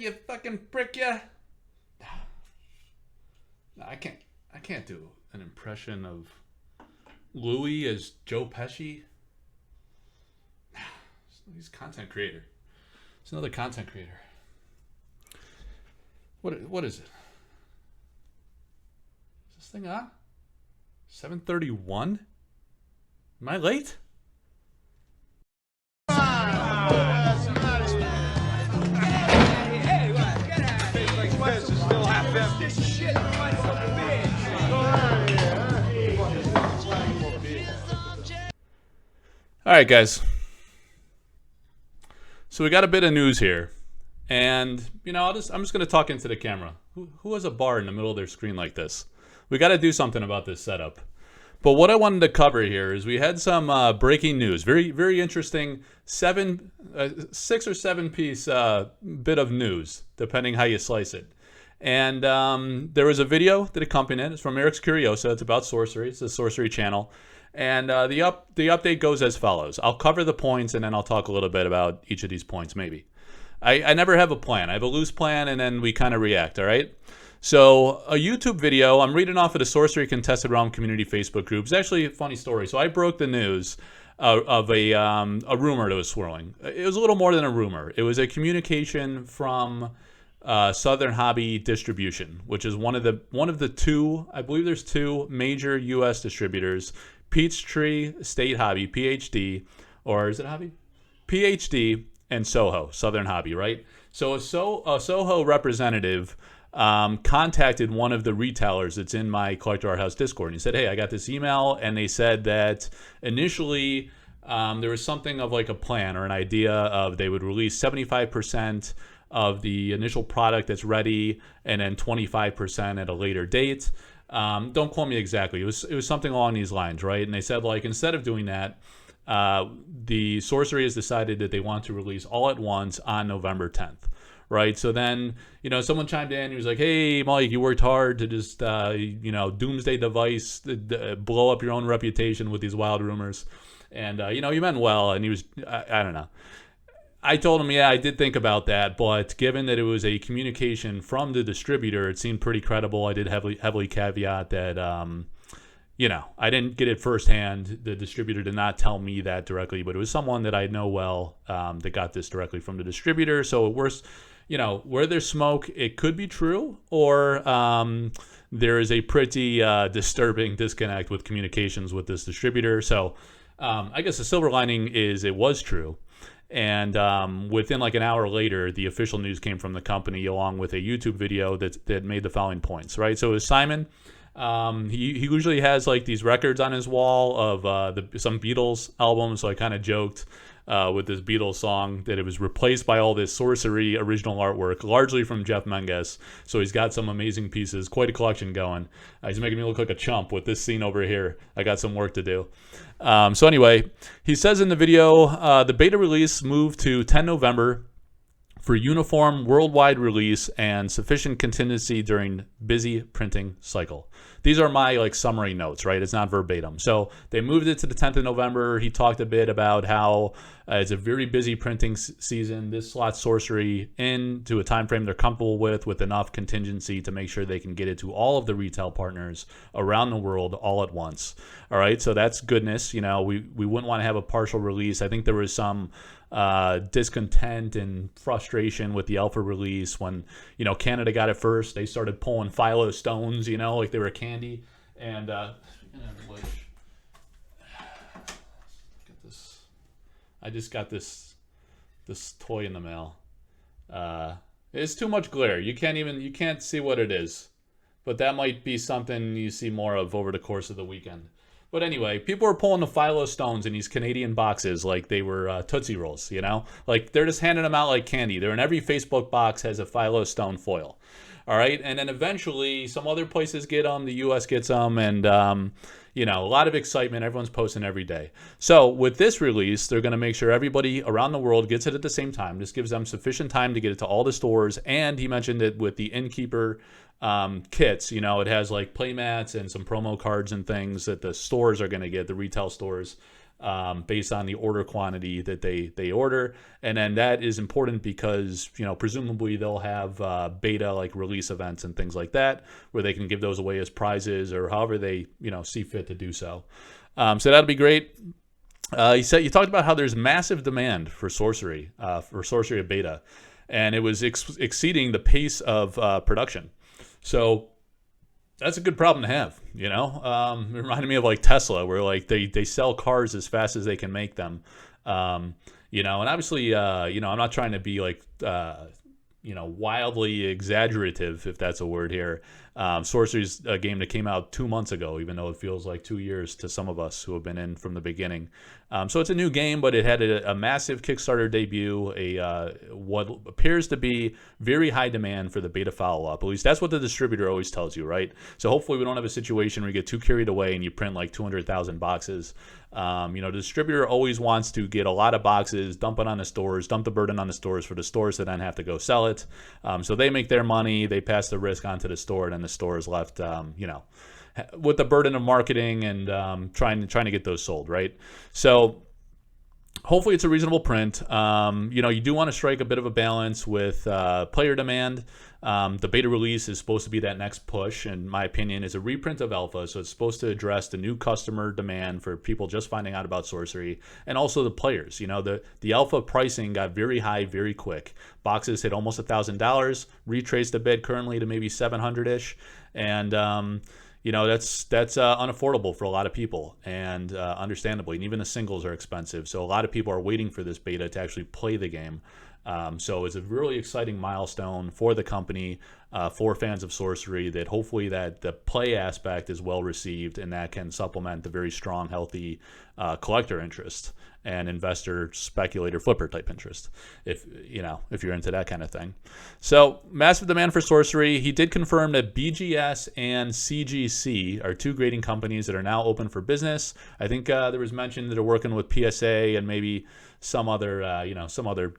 you fucking prick, ya. No, I can't do an impression of Louis as Joe Pesci. He's a content creator. It's another content creator. What is it? Is this thing on? 7:31? Am I late? All right, guys. So we got a bit of news here, and I'm just going to talk into the camera. Who has a bar in the middle of their screen like this? We got to do something about this setup. But what I wanted to cover here is we had some breaking news, very very interesting 6 or 7 piece bit of news, depending how you slice it. And there was a video that accompanied it. It's from Erik's Curiosa. It's about sorcery. It's a sorcery channel. And the update goes as follows. I'll cover the points, and then I'll talk a little bit about each of these points, maybe. I never have a plan. I have a loose plan, and then we kind of react, all right? So a YouTube video, I'm reading off of the Sorcery Contested Realm Community Facebook group. It's actually a funny story. So I broke the news of a rumor that was swirling. It was a little more than a rumor. It was a communication from Southern Hobby Distribution, which is one of the two, I believe there's 2 major U.S. distributors, Peachtree State Hobby, PhD, or is it Hobby? PhD, and Soho, Southern Hobby, right? So a Soho representative contacted one of the retailers that's in my Collector Arthouse Discord, and he said, hey, I got this email, and they said that initially there was something of like a plan or an idea of they would release 75% of the initial product that's ready, and then 25% at a later date. Don't quote me exactly. It was something along these lines, right? And they said, like, instead of doing that, the Sorcery has decided that they want to release all at once on November 10th, right? So then, someone chimed in. He was like, hey, Mike, you worked hard to just, doomsday device, blow up your own reputation with these wild rumors. And, you meant well. And he was, I don't know. I told him, yeah, I did think about that, but given that it was a communication from the distributor, it seemed pretty credible. I did heavily caveat that, I didn't get it firsthand. The distributor did not tell me that directly, but it was someone that I know well that got this directly from the distributor. So worse, where there's smoke, it could be true, or there is a pretty disturbing disconnect with communications with this distributor. So I guess the silver lining is it was true. And within like an hour later, the official news came from the company along with a YouTube video that made the following points, right? So it was Simon. He usually has like these records on his wall of some Beatles albums. So I kind of joked with this Beatles song that it was replaced by all this Sorcery original artwork, largely from Jeff Menges. So he's got some amazing pieces, quite a collection going. He's making me look like a chump with this scene over here. I got some work to do. So anyway, he says in the video, the beta release moved to 10 November for uniform worldwide release and sufficient contingency during busy printing cycle. These are my summary notes, right? It's not verbatim. So they moved it to the 10th of November. He talked a bit about how it's a very busy printing season. This slots Sorcery into a time frame they're comfortable with enough contingency to make sure they can get it to all of the retail partners around the world all at once. All right, so that's goodness. We wouldn't want to have a partial release. I think there was some discontent and frustration with the alpha release when Canada got it first. They started pulling philo stones, like they were candy. And which, get this. I just got this toy in the mail. It's too much glare. You can't see what it is, but that might be something you see more of over the course of the weekend. But anyway, people are pulling the philo stones in these Canadian boxes like they were Tootsie Rolls, Like they're just handing them out like candy. They're in every Facebook box has a philo stone foil. All right, and then eventually some other places get them. The U.S. gets them, and a lot of excitement. Everyone's posting every day. So with this release, they're going to make sure everybody around the world gets it at the same time. This gives them sufficient time to get it to all the stores. And he mentioned it with the Innkeeper kits. It has like playmats and some promo cards and things that the stores are going to get, the retail stores. based on the order quantity that they order. And then that is important because, presumably they'll have beta like release events and things like that where they can give those away as prizes or however they, see fit to do so. So that'll be great. You talked about how there's massive demand for Sorcery beta, and it was exceeding the pace of production. So that's a good problem to have, It reminded me of like Tesla, where like they sell cars as fast as they can make them, and obviously, I'm not trying to be like, wildly exaggerative, if that's a word here. Sorcery's a game that came out 2 months ago, even though it feels like 2 years to some of us who have been in from the beginning. So it's a new game, but it had a massive Kickstarter debut, what appears to be very high demand for the beta follow-up. At least that's what the distributor always tells you, right? So hopefully we don't have a situation where you get too carried away and you print like 200,000 boxes. The distributor always wants to get a lot of boxes, dump it on the stores, dump the burden on the stores for the stores to then have to go sell it. So they make their money, they pass the risk onto the store, and then the store is left, with the burden of marketing and trying to get those sold, right? So hopefully it's a reasonable print. You do want to strike a bit of a balance with player demand. The beta release is supposed to be that next push, in my opinion. Is a reprint of alpha, so it's supposed to address the new customer demand for people just finding out about Sorcery, and also the players. The alpha pricing got very high very quick. Boxes hit almost $1,000, retraced a bit currently to maybe 700-ish, and that's unaffordable for a lot of people, and understandably, and even the singles are expensive. So a lot of people are waiting for this beta to actually play the game. So it's a really exciting milestone for the company, for fans of Sorcery, that hopefully that the play aspect is well received, and that can supplement the very strong, healthy collector interest and investor, speculator, flipper type interest, if you're into that kind of thing. So massive demand for Sorcery. He did confirm that BGS and CGC are two grading companies that are now open for business. I think there was mention that they're working with PSA and maybe some other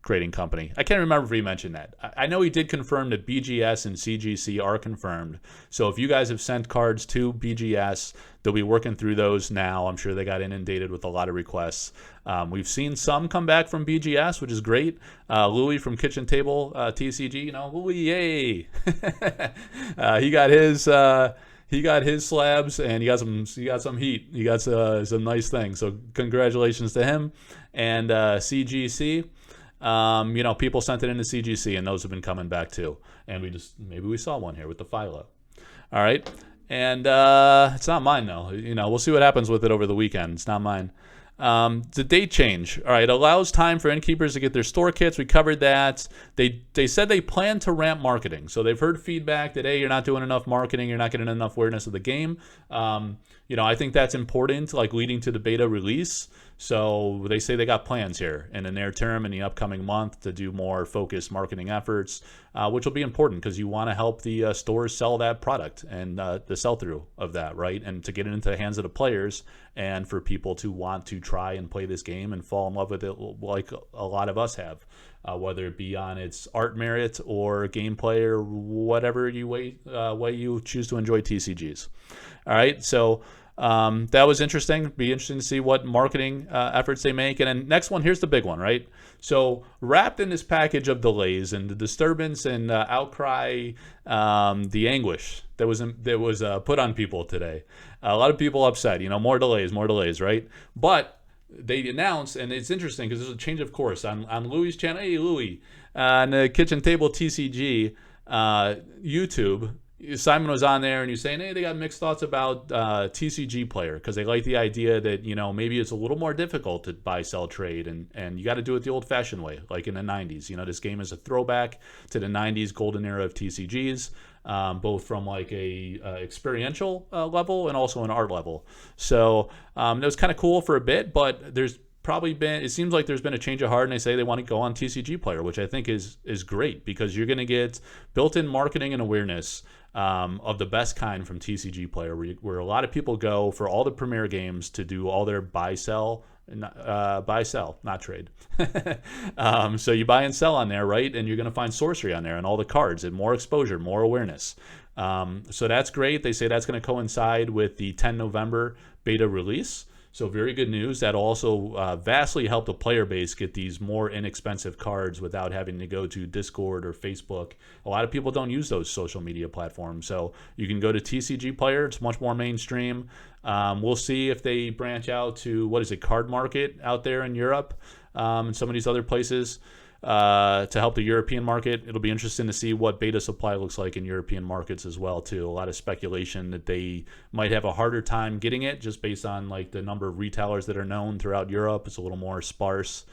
grading company. I can't remember if he mentioned that. I know he did confirm that BGS and CGC are confirmed. So if you guys have sent cards to BGS, they'll be working through those now. I'm sure they got inundated with a lot of requests. We've seen some come back from BGS, which is great. Louis from Kitchen Table TCG, Louis, yay! He got his slabs, and he got some heat. He got some nice things. So congratulations to him. And CGC. People sent it into CGC, and those have been coming back too. And maybe we saw one here with the Philo. All right. And it's not mine though. We'll see what happens with it over the weekend. It's not mine. The date change. All right, allows time for innkeepers to get their store kits. We covered that. They said they plan to ramp marketing. So they've heard feedback that, hey, you're not doing enough marketing, you're not getting enough awareness of the game. I think that's important, like leading to the beta release. So they say they got plans here in the near term, in the upcoming month, to do more focused marketing efforts, which will be important because you want to help the stores sell that product and the sell-through of that, right? And to get it into the hands of the players, and for people to want to try and play this game and fall in love with it like a lot of us have, whether it be on its art merit or gameplay or whatever way you choose to enjoy TCGs. All right, so that was interesting. Be interesting to see what marketing efforts they make. And then next one, here's the big one, right? So wrapped in this package of delays and the disturbance and outcry, the anguish that was put on people today. A lot of people upset, more delays, right? But they announced, and it's interesting because there's a change of course on Louis' channel. Hey, Louis, on the Kitchen Table TCG YouTube. Simon was on there and he's saying, hey, they got mixed thoughts about TCG player because they like the idea that, maybe it's a little more difficult to buy, sell, trade, and you got to do it the old-fashioned way, like in the 90s. This game is a throwback to the 90s golden era of TCGs, both from like a experiential level and also an art level. So it was kind of cool for a bit, but it seems like there's been a change of heart, and they say they want to go on TCG player, which I think is great because you're going to get built-in marketing and awareness of the best kind from TCG player, where a lot of people go for all the premier games to do all their buy sell, not trade. So you buy and sell on there, right? And you're going to find Sorcery on there and all the cards and more exposure, more awareness. So that's great. They say that's going to coincide with the 10 November beta release. So very good news. That'll also vastly help the player base get these more inexpensive cards without having to go to Discord or Facebook. A lot of people don't use those social media platforms. So you can go to TCG Player. It's much more mainstream. We'll see if they branch out to, what is it, Card Market out there in Europe and some of these other places. To help the European market. It'll be interesting to see what beta supply looks like in European markets as well too. A lot of speculation that they might have a harder time getting it just based on like the number of retailers that are known throughout Europe. It's a little more sparse.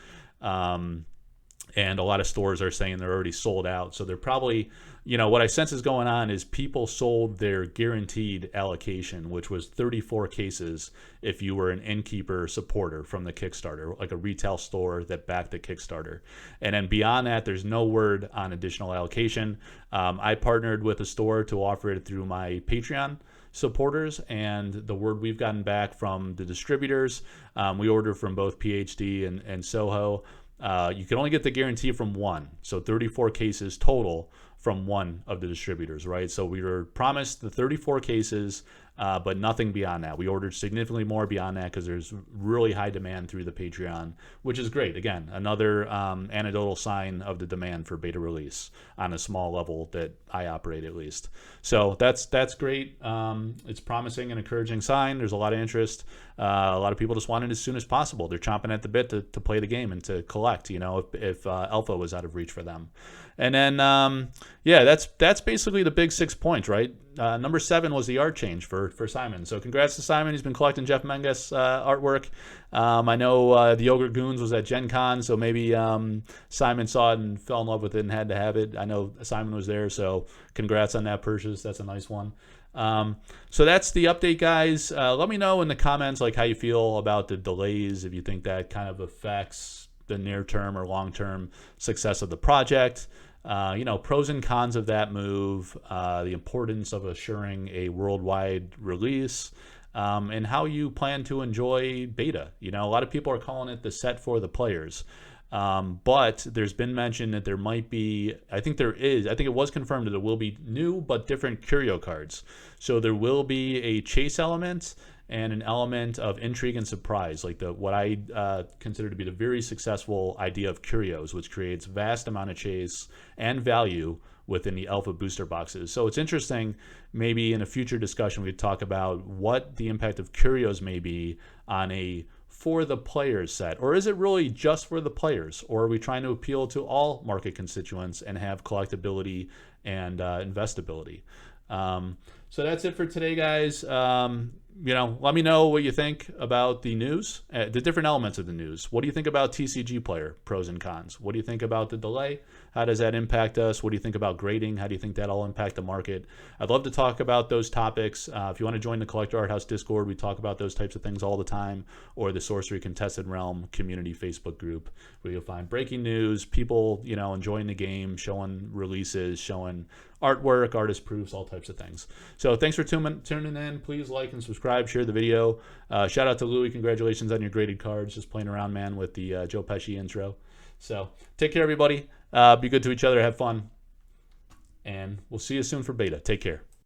And a lot of stores are saying they're already sold out. So they're probably, what I sense is going on is people sold their guaranteed allocation, which was 34 cases if you were an Innkeeper supporter from the Kickstarter, like a retail store that backed the Kickstarter. And then beyond that, there's no word on additional allocation. I partnered with a store to offer it through my Patreon supporters, and the word we've gotten back from the distributors, we order from both PhD and Soho. You can only get the guarantee from one. So 34 cases total from one of the distributors, right? So we were promised the 34 cases, but nothing beyond that. We ordered significantly more beyond that because there's really high demand through the Patreon, which is great. Again, another anecdotal sign of the demand for beta release on a small level that I operate at least. So that's great. It's promising and encouraging sign. There's a lot of interest. A lot of people just want it as soon as possible. They're chomping at the bit to play the game and to collect, if alpha was out of reach for them. And then, that's basically the big 6 points, right? Number 7 was the art change for Simon. So congrats to Simon. He's been collecting Jeff Menges artwork. I know the Yogurt Goons was at Gen Con, so maybe Simon saw it and fell in love with it and had to have it. I know Simon was there, so congrats on that purchase. That's a nice one. So that's the update, guys. Let me know in the comments how you feel about the delays, if you think that kind of affects the near-term or long-term success of the project. Pros and cons of that move, the importance of assuring a worldwide release, and how you plan to enjoy beta. A lot of people are calling it the set for the players. But there's been mention that there might be, I think it was confirmed that there will be new but different curio cards. So there will be a chase element and an element of intrigue and surprise, like what I consider to be the very successful idea of curios, which creates vast amount of chase and value within the alpha booster boxes. So it's interesting, maybe in a future discussion we could talk about what the impact of curios may be on a for the players set, or is it really just for the players, or are we trying to appeal to all market constituents and have collectability and investability? So that's it for today, guys. Let me know what you think about the news, the different elements of the news. What do you think about TCG Player, pros and cons? What do you think about the delay? How does that impact us? What do you think about grading? How do you think that'll impact the market? I'd love to talk about those topics. If you want to join the Collector Arthouse Discord, we talk about those types of things all the time, or the Sorcery Contested Realm community Facebook group, where you'll find breaking news, people, enjoying the game, showing releases, showing artwork, artist proofs, all types of things. So thanks for tuning in. Please like and subscribe, share the video. Shout out to Louis. Congratulations on your graded cards. Just playing around, man, with the Joe Pesci intro. So take care, everybody. Be good to each other. Have fun. And we'll see you soon for beta. Take care.